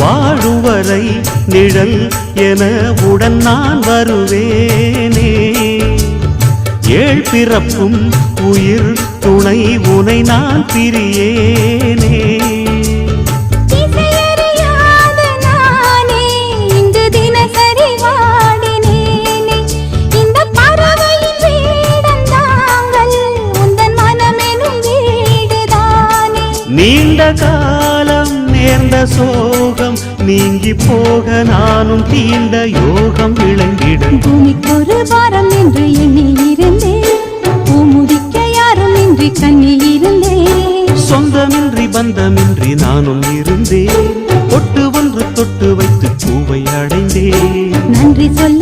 வாழும் வரை நிழல் என உடன் நான் வருவேனே. ஏழ் பிறப்பும் உயிர் துணை உனை நான் பிரியேனே. நீண்ட காலம் நேர்ந்த சோகம் நீங்கி போக நானும் தீண்ட யோகம் விளங்கிட. பூமிக்கொரு வாரம் என்று எண்ணி இருந்தேன், பூமுதிக்க யாரும் இன்றி கண்ணி இருந்தேன். சொந்தமின்றி பந்தமின்றி நானும் இருந்தேன், தொட்டு ஒன்று தொட்டு வைத்து பூவை அடைந்தேன். நன்றி சொல்ல